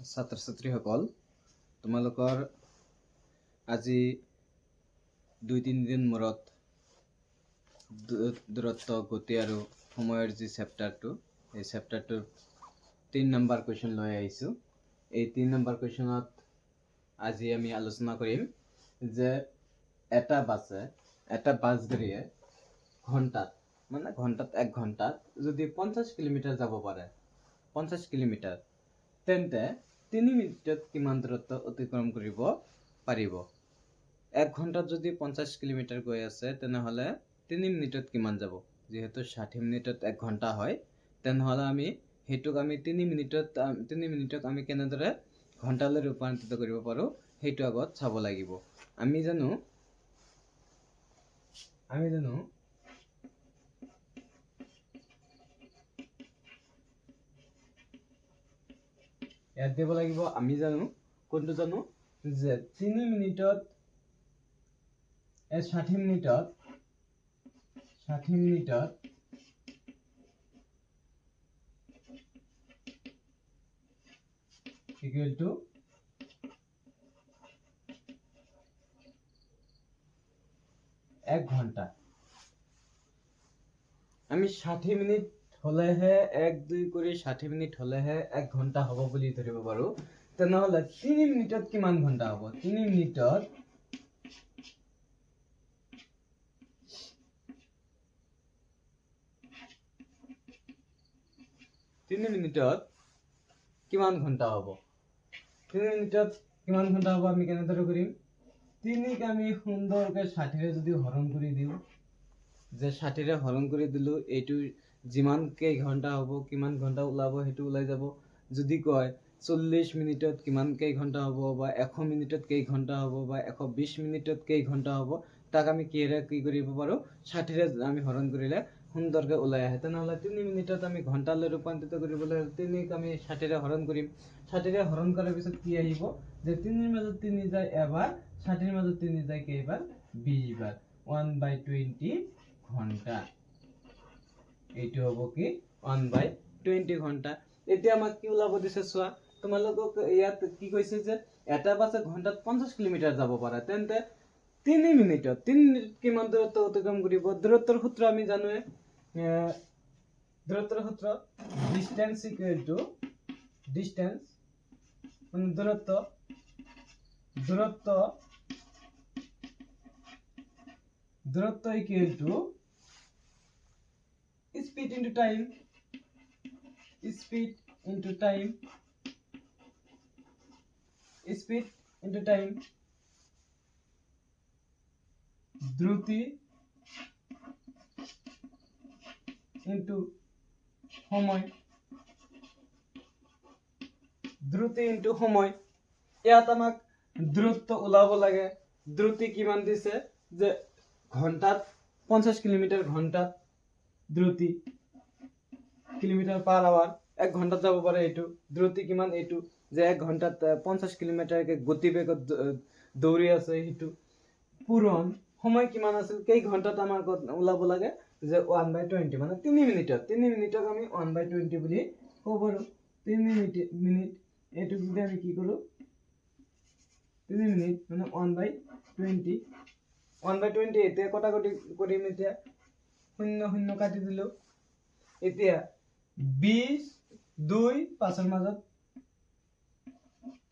ছাত্ৰ ছাত্ৰীসকল, তোমালোকৰ আজি 2-3 দিন মূৰত দূৰত্ব গতি আৰু সময়ৰ যি চেপ্টাৰটো, এই চেপ্টাৰটোৰ 3 নম্বৰ কুৱেশ্যন লৈ আহিছোঁ। এই 3 নম্বৰ কুৱেশ্যনত আজি আমি আলোচনা কৰিম যে এটা বাছ গাড়ীয়ে ঘণ্টাত 1 ঘণ্টাত যদি 50 কিলোমিটাৰ যাব পাৰে, 50 কিলোমিটাৰ, তেন্তে 3 মিনিটত কিমান দূৰত্ব অতিক্ৰম কৰিব পাৰিব? 1 ঘণ্টাত যদি 50 কিলোমিটাৰ গৈ আছে, তেনেহ'লে 3 মিনিটত কিমান যাব? যিহেতু 60 মিনিটত 1 ঘণ্টা হয়, তেনেহ'লে আমি সেইটোক 3 মিনিটক আমি কেনেদৰে ঘণ্টালৈ ৰূপান্তৰিত কৰিব পাৰোঁ সেইটো আগত চাব লাগিব। আমি জানো ইয়াত দিব লাগিব, কোনটো জানো যে 3 মিনিটত 60 মিনিটত equal to 1 ঘণ্টা। আমি 60 মিনিট হলেহে 1-2 কৰি 60 মিনিট হলেহে 1 ঘণ্টা হ'ব বুলি ধৰিব পাৰো। তেনেহ'লে 3 মিনিটত কিমান ঘণ্টা হ'ব? 3 মিনিটত কিমান ঘণ্টা হ'ব? 3 মিনিটত কিমান ঘণ্টা হ'ব আমি কেনেদৰে কৰিম? 3ক আমি সুন্দৰকৈ 60ৰে যদি হৰণ কৰি দিওঁ, যে 60ৰে হৰণ কৰি দিলোঁ, এইটো যিমান কেই ঘণ্টা হ'ব, কিমান ঘণ্টা ওলাব সেইটো ওলাই যাব। যদি কয় 40 মিনিটত কিমান কেই ঘণ্টা হ'ব, বা 100 মিনিটত কেই ঘণ্টা হ'ব, বা 120 মিনিটত কেই ঘণ্টা হ'ব, তাক আমি কি কৰিব পাৰোঁ? 60ৰে আমি হৰণ কৰিলে সুন্দৰকৈ ওলাই আহে। তেনেহ'লে 3 মিনিটত আমি ঘণ্টালৈ ৰূপান্তৰিত কৰিবলৈ 3ক আমি 60ৰে হৰণ কৰিম। 60ৰে হৰণ কৰাৰ পিছত কি আহিব? যে 3ৰ মাজত 3 যায় এবাৰ, 60ৰ মাজত 3 যায় কেইবাৰ? 20 বাৰ। 1/20 ঘণ্টা। এইটো হ'ব কি? 1/20 ঘণ্টা। এতিয়া আমাক কি ওলাব দিছে চোৱা। তোমালোকক ইয়াত কি কৈছে যে এটা বাছে ঘণ্টাত 50 কিলোমিটাৰ যাব পাৰে, তেন্তে 3 মিনিটত কিমান দূৰত্ব অতিক্ৰম কৰিব? দূৰত্বৰ সূত্ৰ আমি জানোৱে। দূৰত্বৰ সূত্ৰ ডিস্টেন্স ইকুৱেল টু দূৰত্ব equal to speed into time. দ্ৰুতি into সময়। ইয়াত আমাক দূৰত্ব ওলাব লাগে। দ্ৰুতি কিমান দিছে? যে ঘণ্টাত 50 কিলোমিটাৰ ঘণ্টাত দ্ৰুতি, কিলোমিটাৰ পাৰ আৱাৰ, 1 ঘণ্টাত যাব পাৰে। এইটো দ্ৰুতি কিমান? এইটো যে 1 ঘণ্টাত 50 কিলোমিটাৰকে গতিবেগত দৌৰি আছে, সেইটো পূৰণ সময় কিমান আছিল, কেই ঘণ্টাত আমাৰ ওলাব লাগে? যে 1/20, মানে 3 মিনিটক আমি 1/20 বুলি ক'ব পাৰোঁ। 3 মিনিট এইটোক যদি আমি কি কৰোঁ? 3 মিনিট মানে 1/20 এতিয়া কটাকটি কৰিম। এতিয়া 0 কাটি দিলো। এতিয়া 20 2 5ৰ মাজত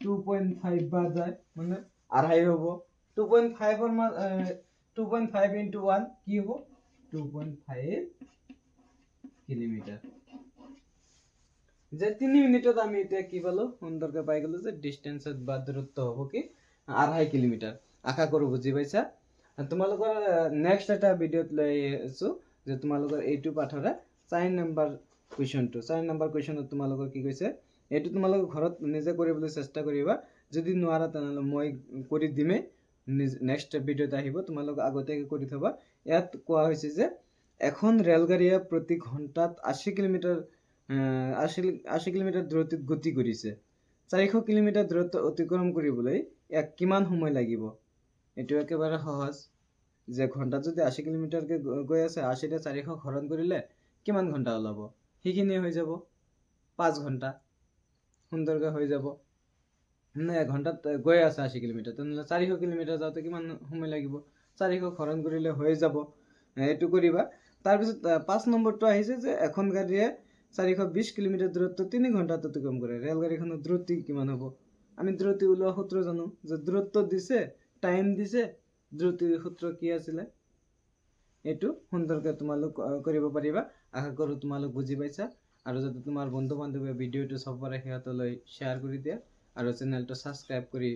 2.5 বাৰ যায়, মানে 2.5 হ'ব। 2.5 into 1 কি হ'ব? 2.5 কিলোমিটাৰ। যে 3 মিনিটত আমি এতিয়া কি পালো? সুন্দৰকৈ পাই গলো যে ডিস্টেন্সত বা দূৰত্ব হ'ব কি? 2.5 কিলোমিটাৰ। আশা কৰো বুজি পাইছা। তোমালোকৰ নেক্সট এটা ভিডিঅ'ত লৈ আছো যে তোমালোকৰ এইটো পাঠৰে 4 নম্বৰ কুৱেশ্যনত তোমালোকৰ কি কৈছে, এইটো তোমালোকৰ ঘৰত নিজে কৰিবলৈ চেষ্টা কৰিবা। যদি নোৱাৰা তেনেহ'লে মই কৰি দিমেই। নেক্সট ভিডিঅ'ত আহিব, তোমালোক আগতীয়াকৈ কৰি থবা। ইয়াত কোৱা হৈছে যে এখন ৰেলগাড়ীয়ে প্ৰতি ঘণ্টাত 80 কিলোমিটাৰ দূৰত্বত গতি কৰিছে। 400 কিলোমিটাৰ দূৰত্ব অতিক্ৰম কৰিবলৈ ইয়াক কিমান সময় লাগিব? এইটো একেবাৰে সহজ, যে ঘণ্টাত যদি 80 কিলোমিটাৰকে গৈ আছে, 80ৰে 400 হৰণ কৰিলে কিমান ঘণ্টা ওলাব? সেইখিনি হৈ যাব 5 ঘণ্টা। সুন্দৰকৈ হৈ যাব। ঘণ্টাত গৈ আছে 80 কিলোমিটাৰ, তেনেহ'লে 400 কিলোমিটাৰ যাওঁতে কিমান সময় লাগিব? 400 হৰণ কৰিলে হৈ যাব। এইটো কৰিবা। তাৰপিছত 5 নম্বৰটো আহিছে যে এখন গাড়ীয়ে 420 কিলোমিটাৰ দূৰত্ব 3 ঘণ্টাত অতিক্ৰম কৰে। ৰেলগাড়ীখনৰ দ্ৰুতি কিমান হ'ব? আমি দ্ৰুতি ওলোৱা সূত্ৰ জানো যে দূৰত্ব দিছে, টাইম দিছে, দ্ৰুতিৰ সূত্ৰ কি আছিলে? এইটো সুন্দৰকৈ তোমালোক কৰিব পাৰিবা। আশা কৰোঁ তোমালোক বুজি পাইছা। আৰু যাতে তোমাৰ বন্ধু বান্ধৱীয়ে ভিডিঅ'টো চাব পাৰে সিহঁতলৈ শ্বেয়াৰ কৰি দিয়া আৰু চেনেলটো ছাবস্ক্ৰাইব কৰি